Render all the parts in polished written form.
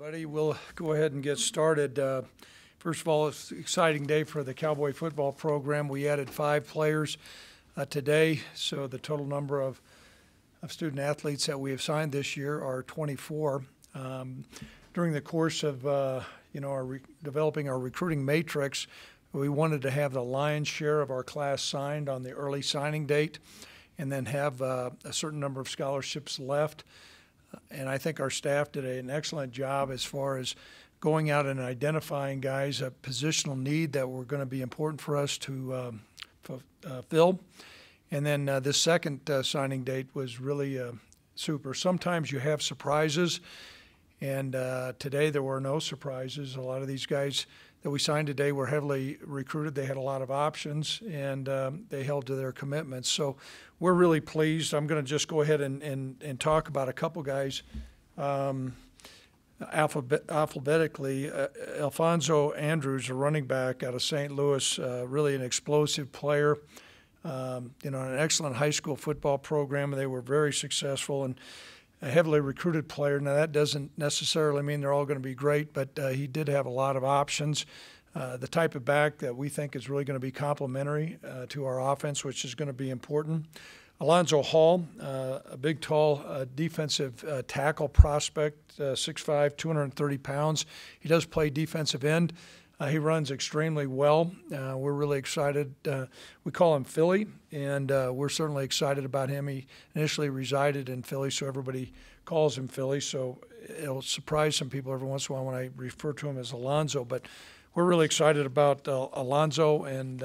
Everybody, we'll go ahead and get started. First of all, it's an exciting day for the Cowboy football program. We added 5 players today, so the total number of student athletes that we have signed this year are 24. During the course of developing our recruiting matrix, we wanted to have the lion's share of our class signed on the early signing date, and then have a certain number of scholarships left. And I think our staff did an excellent job as far as going out and identifying guys, a positional need that were going to be important for us to fill. And then this second signing date was really super. Sometimes you have surprises, and today there were no surprises. A lot of these guys that we signed today were heavily recruited. They had a lot of options, and they held to their commitments. So we're really pleased. I'm going to just go ahead and talk about a couple guys alphabetically. Alfonso Andrews, a running back out of St. Louis, really an explosive player. An excellent high school football program. They were very successful and a heavily recruited player. Now, that doesn't necessarily mean they're all going to be great, but he did have a lot of options. The type of back that we think is really going to be complementary to our offense, which is going to be important. Alonzo Hall, a big, tall defensive tackle prospect, 6'5", 230 pounds. He does play defensive end. He runs extremely well. We're really excited. We call him Philly, and we're certainly excited about him. He initially resided in Philly, so everybody calls him Philly. So it'll surprise some people every once in a while when I refer to him as Alonzo. But we're really excited about Alonzo and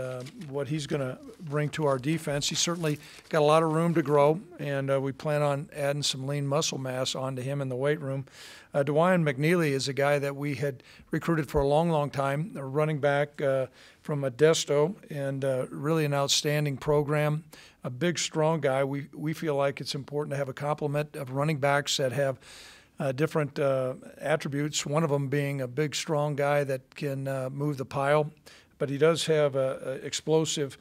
what he's going to bring to our defense. He's certainly got a lot of room to grow, and we plan on adding some lean muscle mass onto him in the weight room. DeWyan McNeely is a guy that we had recruited for a long, long time, a running back from Modesto, and really an outstanding program. A big, strong guy. We feel like it's important to have a complement of running backs that have different attributes, one of them being a big, strong guy that can move the pile, but he does have explosive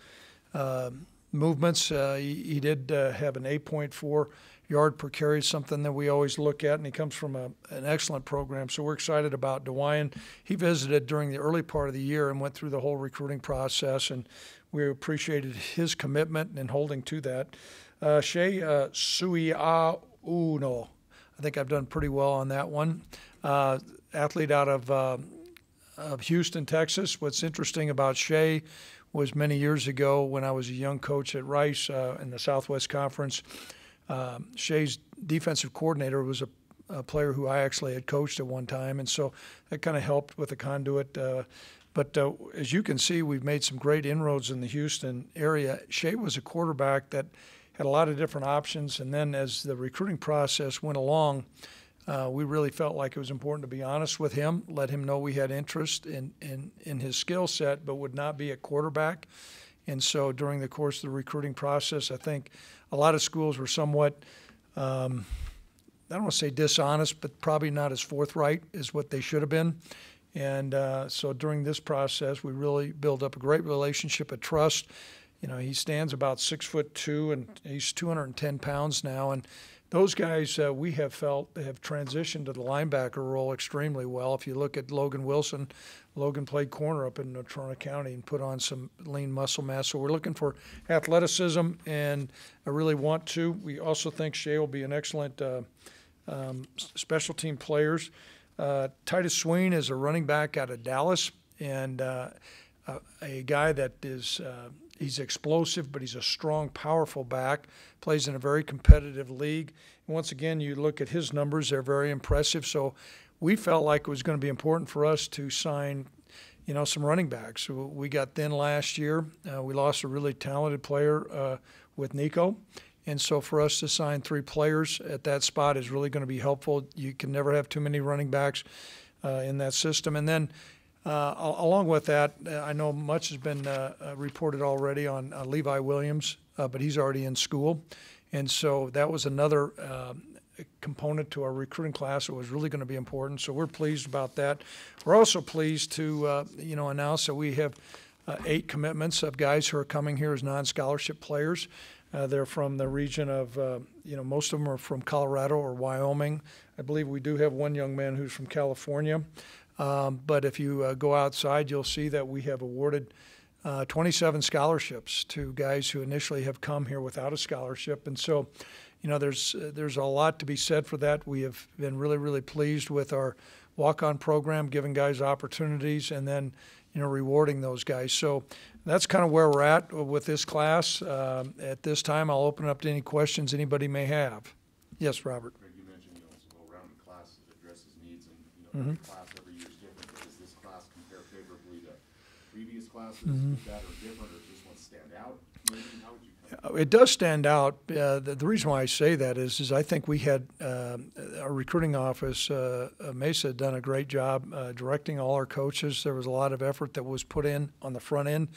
movements. He did have an 8.4 yard per carry, something that we always look at, and he comes from an excellent program, so we're excited about DeWyan. He visited during the early part of the year and went through the whole recruiting process, and we appreciated his commitment and holding to that. Shea Suiauno, I think I've done pretty well on that one. Athlete out of Houston, Texas. What's interesting about Shea was many years ago when I was a young coach at Rice in the Southwest Conference, Shea's defensive coordinator was a player who I actually had coached at one time, and so that kind of helped with the conduit. But as you can see, we've made some great inroads in the Houston area. Shea was a quarterback that had a lot of different options, and then as the recruiting process went along, we really felt like it was important to be honest with him, let him know we had interest in his skill set, but would not be a quarterback. And so during the course of the recruiting process, I think a lot of schools were somewhat, I don't want to say dishonest, but probably not as forthright as what they should have been. And so during this process, we really built up a great relationship of trust. He stands about 6'2", and he's 210 pounds now. And those guys we have felt have transitioned to the linebacker role extremely well. If you look at Logan Wilson, Logan played corner up in Natrona County and put on some lean muscle mass. So we're looking for athleticism, and I really want to. We also think Shea will be an excellent special team players. Titus Sween is a running back out of Dallas, and a guy that is he's explosive, but he's a strong, powerful back, plays in a very competitive league. And once again, you look at his numbers, they're very impressive. So we felt like it was going to be important for us to sign, some running backs. So we got thin last year. We lost a really talented player with Nico. And so for us to sign 3 players at that spot is really going to be helpful. You can never have too many running backs in that system. And then along with that, I know much has been reported already on Levi Williams, but he's already in school. And so that was another component to our recruiting class that was really going to be important. So we're pleased about that. We're also pleased to, announce that we have 8 commitments of guys who are coming here as non-scholarship players. They're from the region of, most of them are from Colorado or Wyoming. I believe we do have one young man who's from California. But if you go outside, you'll see that we have awarded 27 scholarships to guys who initially have come here without a scholarship. And so, there's a lot to be said for that. We have been really, really pleased with our walk-on program, giving guys opportunities and then, rewarding those guys. So that's kind of where we're at with this class. At this time, I'll open it up to any questions anybody may have. Yes, Robert. Greg, you mentioned, it's a well-rounded class that addresses needs, and, every class every year is different. But does this class compare favorably to previous classes that are different, or does this one stand out? Maybe? How would you It does stand out. The reason why I say that is I think we had our recruiting office, Mesa, had done a great job directing all our coaches. There was a lot of effort that was put in on the front end.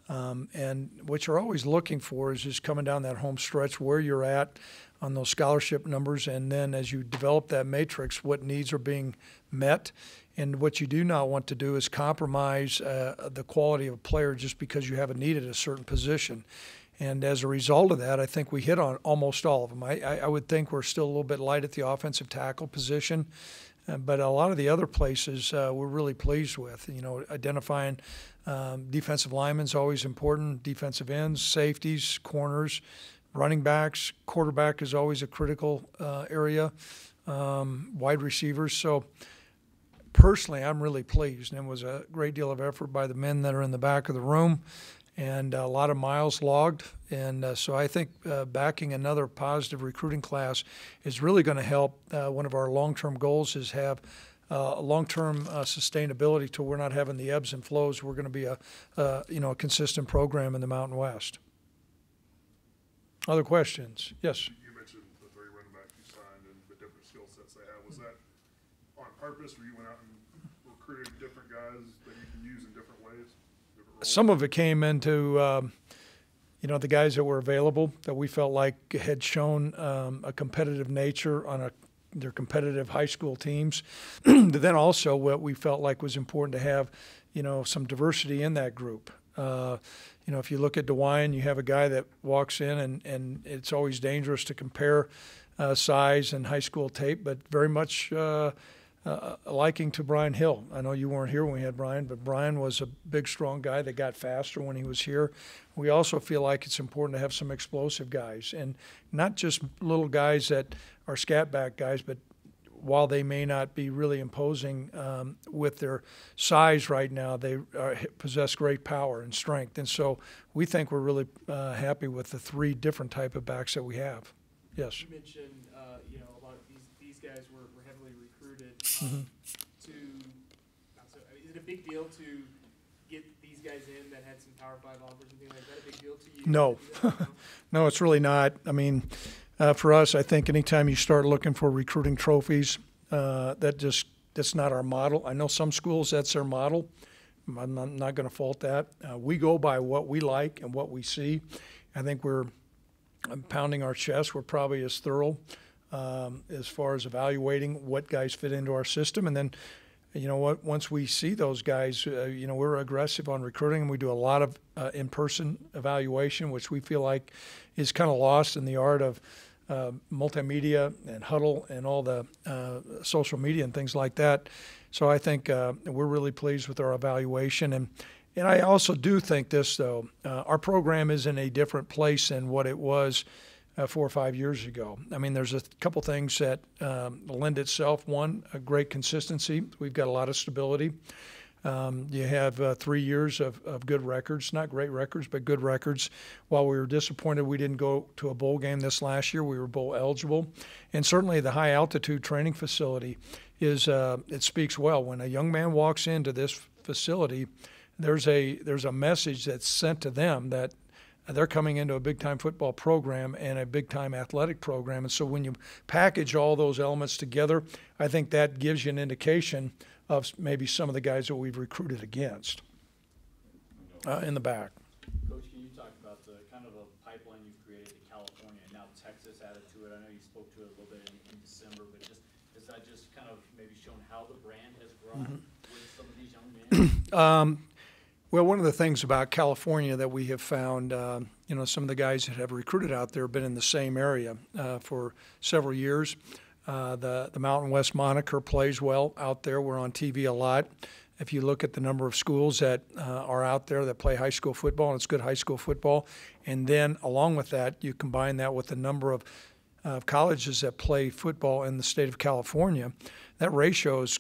And what you're always looking for is just coming down that home stretch where you're at on those scholarship numbers. And then as you develop that matrix, what needs are being met. And what you do not want to do is compromise the quality of a player just because you have a need at a certain position. And as a result of that, I think we hit on almost all of them. I would think we're still a little bit light at the offensive tackle position, but a lot of the other places we're really pleased with. Identifying defensive linemen is always important, defensive ends, safeties, corners, running backs, quarterback is always a critical area, wide receivers. So personally, I'm really pleased, and it was a great deal of effort by the men that are in the back of the room, and a lot of miles logged. And so I think backing another positive recruiting class is really going to help. One of our long-term goals is have long-term sustainability to we're not having the ebbs and flows. We're going to be a consistent program in the Mountain West. Other questions? Yes. You mentioned the 3 running backs you signed and the different skill sets they have. Was that on purpose, where you went out and recruited different guys that you can use in different ways? Some of it came into, the guys that were available that we felt like had shown a competitive nature on their competitive high school teams. But then also what we felt like was important to have, some diversity in that group. If you look at DeWine, you have a guy that walks in and it's always dangerous to compare size and high school tape, but very much liking to Brian Hill. I know you weren't here when we had Brian, but Brian was a big, strong guy that got faster when he was here. We also feel like it's important to have some explosive guys, and not just little guys that are scat back guys, but while they may not be really imposing with their size right now, they possess great power and strength. And so we think we're really happy with the 3 different type of backs that we have. Yes. You mentioned, a lot of these guys were heavily recruited. Is it a big deal to get these guys in that had some Power 5 offers and things like that? A big deal to you? No. No, it's really not. I mean, for us, I think anytime you start looking for recruiting trophies, that's not our model. I know some schools, that's their model. I'm not going to fault that. We go by what we like and what we see. I think we're pounding our chest. We're probably as thorough as far as evaluating what guys fit into our system. And then, once we see those guys, we're aggressive on recruiting, and we do a lot of in-person evaluation, which we feel like is kind of lost in the art of multimedia and huddle and all the social media and things like that. So I think we're really pleased with our evaluation. And I also do think this, though. Our program is in a different place than what it was 4 or 5 years ago. I mean, there's a couple things that lend itself. One, a great consistency. We've got a lot of stability. You have 3 years of good records, not great records, but good records. While we were disappointed we didn't go to a bowl game this last year, we were bowl eligible. And certainly the high altitude training facility is, it speaks well. When a young man walks into this facility, there's a message that's sent to them that they're coming into a big-time football program and a big-time athletic program. And so when you package all those elements together, I think that gives you an indication of maybe some of the guys that we've recruited against in the back. Coach, can you talk about the kind of a pipeline you've created in California and now Texas added to it? I know you spoke to it a little bit in December, but has that just kind of maybe shown how the brand has grown with some of these young men? Well, one of the things about California that we have found, some of the guys that have recruited out there have been in the same area for several years. The Mountain West moniker plays well out there. We're on TV a lot. If you look at the number of schools that are out there that play high school football, and it's good high school football, and then along with that, you combine that with the number of colleges that play football in the state of California, that ratio is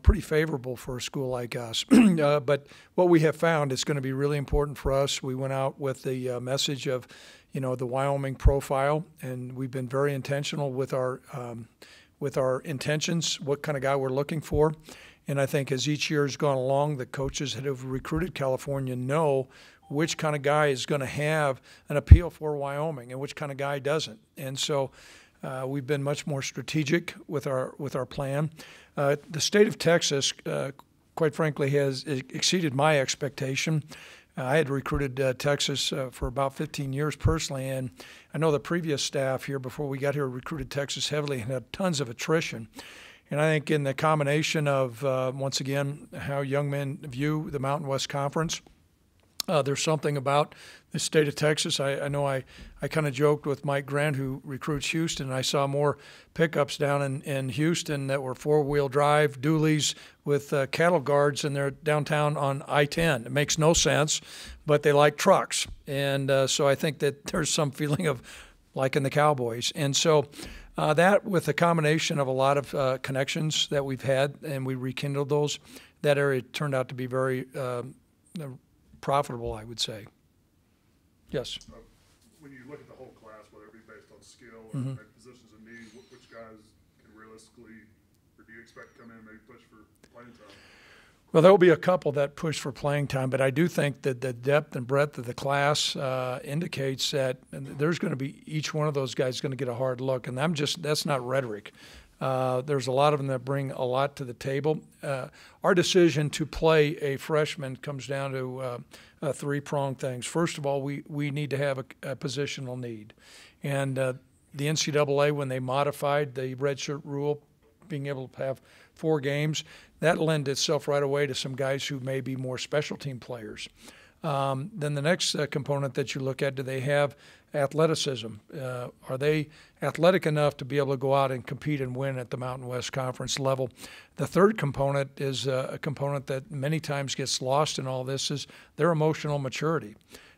pretty favorable for a school like us. But what we have found is going to be really important for us. We went out with the message of, the Wyoming profile, and we've been very intentional with our intentions, what kind of guy we're looking for. And I think as each year has gone along, the coaches that have recruited California know which kind of guy is going to have an appeal for Wyoming and which kind of guy doesn't. And so we've been much more strategic with our plan. The state of Texas, quite frankly, has exceeded my expectation. I had recruited Texas for about 15 years personally, and I know the previous staff here before we got here recruited Texas heavily and had tons of attrition. And I think in the combination of, once again, how young men view the Mountain West Conference, there's something about the state of Texas. I know I kind of joked with Mike Grant, who recruits Houston, and I saw more pickups down in Houston that were four-wheel drive dualies with cattle guards, and they're downtown on I-10. It makes no sense, but they like trucks. And so I think that there's some feeling of liking the Cowboys. And so that with a combination of a lot of connections that we've had, and we rekindled those, that area turned out to be very profitable, I would say. Yes. When you look at the whole class, whether it be based on skill or maybe positions of need, which guys can realistically, or do you expect to come in and maybe push for playing time? Well, there will be a couple that push for playing time, but I do think that the depth and breadth of the class indicates that there's going to be each one of those guys going to get a hard look, and that's not rhetoric. There's a lot of them that bring a lot to the table. Our decision to play a freshman comes down to three-pronged things. First of all, we need to have a positional need. And the NCAA, when they modified the redshirt rule, being able to have 4 games, that lent itself right away to some guys who may be more special team players. Then the next component that you look at, do they have athleticism? Are they athletic enough to be able to go out and compete and win at the Mountain West Conference level? The third component is a component that many times gets lost in all this is their emotional maturity.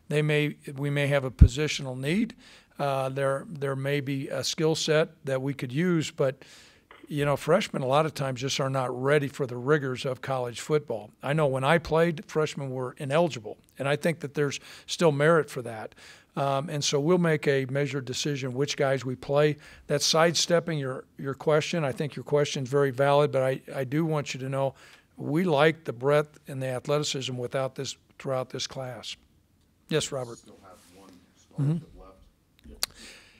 We may have a positional need. There may be a skill set that we could use, but freshmen a lot of times just are not ready for the rigors of college football. I know when I played, freshmen were ineligible, and I think that there's still merit for that. And so we'll make a measured decision which guys we play. That's sidestepping your question. I think your question is very valid, but I do want you to know we like the breadth and the athleticism throughout this class. Yes, Robert. Still have one scholarship left.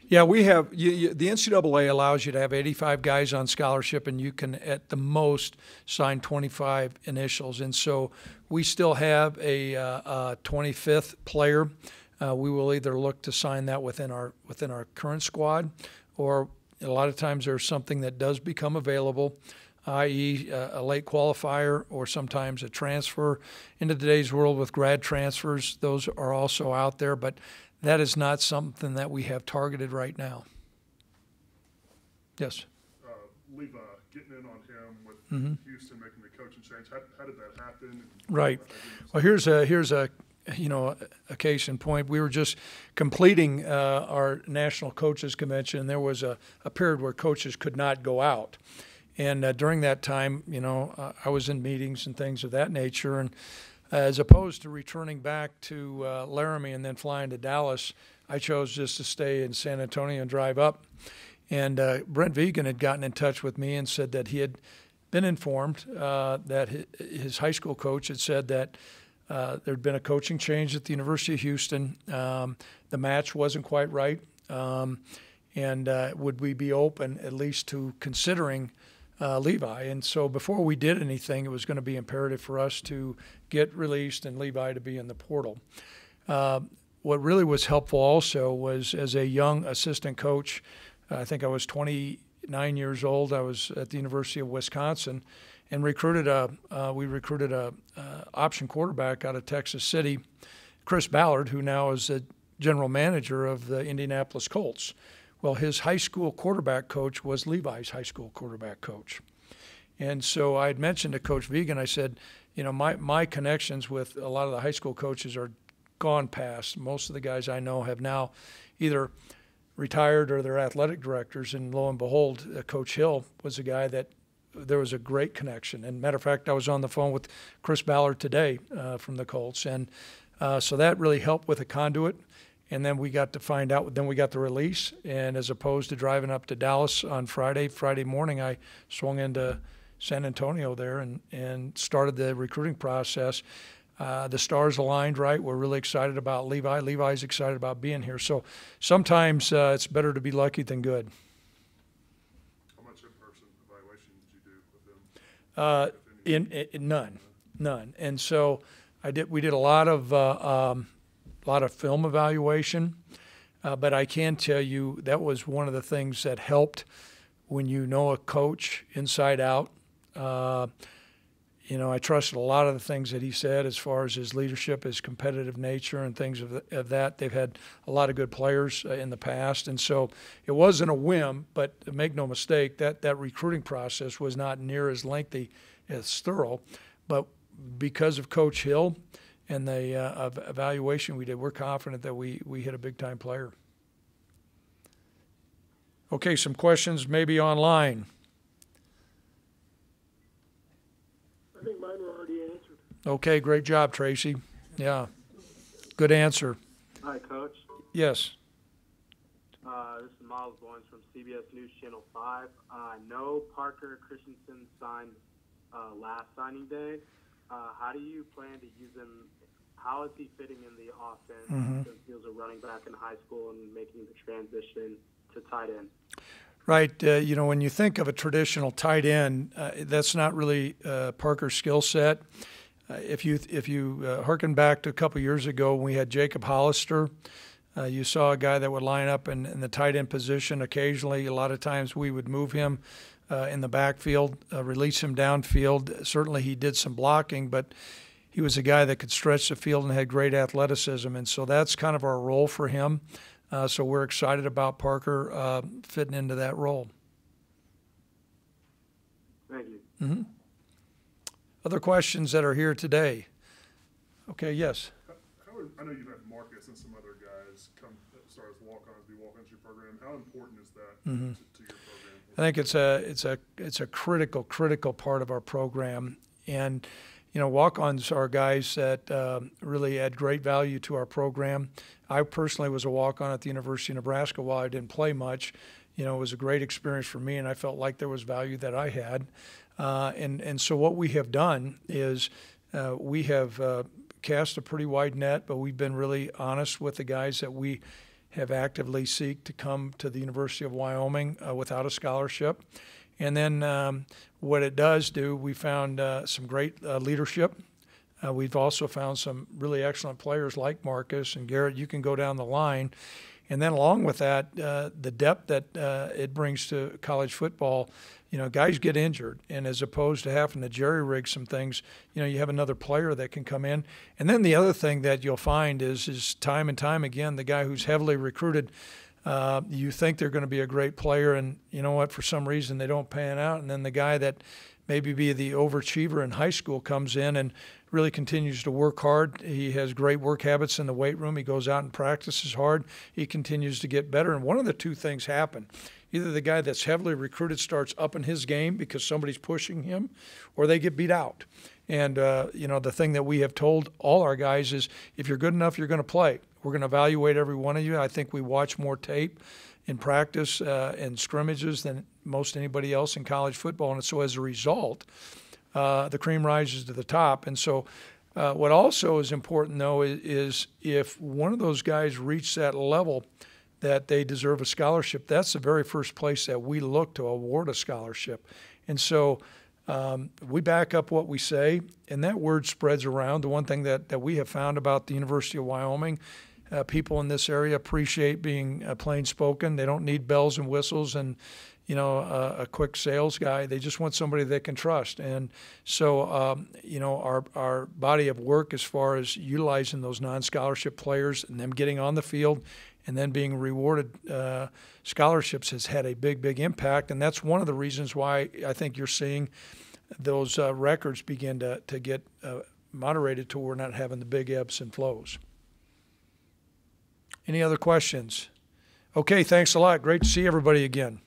Yeah, we have the NCAA allows you to have 85 guys on scholarship, and you can at the most sign 25 initials. And so we still have a 25th player. We will either look to sign that within our current squad, or a lot of times there's something that does become available, i.e. a late qualifier or sometimes a transfer. In today's world with grad transfers, those are also out there, but that is not something that we have targeted right now. Yes? Levi, getting in on him with Houston making the coaching change, how did that happen? Right. Well, here's a case in point. We were just completing our national coaches convention, and there was a period where coaches could not go out. And during that time, I was in meetings and things of that nature, and as opposed to returning back to Laramie and then flying to Dallas, I chose just to stay in San Antonio and drive up. And Brent Vegan had gotten in touch with me and said that he had been informed that his high school coach had said that there'd been a coaching change at the University of Houston. The match wasn't quite right. And would we be open at least to considering Levi? And so before we did anything, it was going to be imperative for us to get released and Levi to be in the portal. What really was helpful also was as a young assistant coach, I think I was 29 years old. I was at the University of Wisconsin and we recruited a option quarterback out of Texas City, Chris Ballard, who now is general manager of the Indianapolis Colts. Well, his high school quarterback coach was Levi's high school quarterback coach. And so I had mentioned to Coach Vegan, I said, you know, my connections with a lot of the high school coaches are gone past. Most of the guys I know have now either retired or they're athletic directors. And lo and behold, Coach Hill was a guy that there was a great connection. And matter of fact, I was on the phone with Chris Ballard today from the Colts. And so that really helped with a conduit. And then we got to find out, then we got the release. And as opposed to driving up to Dallas on Friday morning, I swung into San Antonio there and started the recruiting process. The stars aligned right. We're really excited about Levi. Levi's excited about being here. So sometimes it's better to be lucky than good. How much in-person evaluation did you do with them? None. And so we did a lot of film evaluation, but I can tell you that was one of the things that helped when you know a coach inside out. You know, I trusted a lot of the things that he said as far as his leadership, his competitive nature, and things of that. They've had a lot of good players in the past, and so it wasn't a whim. But make no mistake, that recruiting process was not near as lengthy as thorough. But because of Coach Hill and the evaluation we did, we're confident that we hit a big-time player. Okay, some questions maybe online. I think mine were already answered. Okay, great job, Tracy. Yeah, good answer. Hi, Coach. Yes. This is Miles Boynes from CBS News Channel 5. I know Parker Christensen signed last signing day. How do you plan to use him? How is he fitting in the offense since he was a running back in high school and making the transition to tight end? Right. You know, when you think of a traditional tight end, that's not really Parker's skill set. If you hearken back to a couple years ago when we had Jacob Hollister, you saw a guy that would line up in the tight end position occasionally. A lot of times we would move him in the backfield, release him downfield. Certainly he did some blocking, but he was a guy that could stretch the field and had great athleticism. And so that's kind of our role for him. So we're excited about Parker fitting into that role. Thank you. Mm-hmm. Other questions that are here today? Okay, yes. I know you've had Marcus and some other guys come start as walk-ons, be walk-ons to your program. How important is that to your program? I think it's a critical part of our program. And you know, walk-ons are guys that really add great value to our program. I personally was a walk-on at the University of Nebraska while I didn't play much. You know, it was a great experience for me, and I felt like there was value that I had. And so what we have done is we have cast a pretty wide net, but we've been really honest with the guys that we have actively seek to come to the University of Wyoming without a scholarship. And then what it does do, we found some great leadership. We've also found some really excellent players like Marcus and Garrett. You can go down the line. And then along with that, the depth that it brings to college football, you know, guys get injured. And as opposed to having to jerry-rig some things, you know, you have another player that can come in. And then the other thing that you'll find is time and time again, the guy who's heavily recruited, you think they're going to be a great player, and you know what, for some reason they don't pan out. And then the guy that maybe be the overachiever in high school comes in and really continues to work hard. He has great work habits in the weight room. He goes out and practices hard. He continues to get better. And one of the two things happen. Either the guy that's heavily recruited starts upping his game because somebody's pushing him, or they get beat out. And, you know, the thing that we have told all our guys is if you're good enough, you're going to play. We're going to evaluate every one of you. I think we watch more tape in practice and scrimmages than most anybody else in college football. And so as a result, the cream rises to the top. And so what also is important, though, is if one of those guys reach that level that they deserve a scholarship, that's the very first place that we look to award a scholarship. And so we back up what we say, and that word spreads around. The one thing that we have found about the University of Wyoming, people in this area appreciate being plain spoken. They don't need bells and whistles and a quick sales guy. They just want somebody they can trust. And so, our body of work as far as utilizing those non-scholarship players and them getting on the field and then being rewarded scholarships has had a big, big impact. And that's one of the reasons why I think you're seeing those records begin to get moderated to where we're not having the big ebbs and flows. Any other questions? Okay, thanks a lot. Great to see everybody again.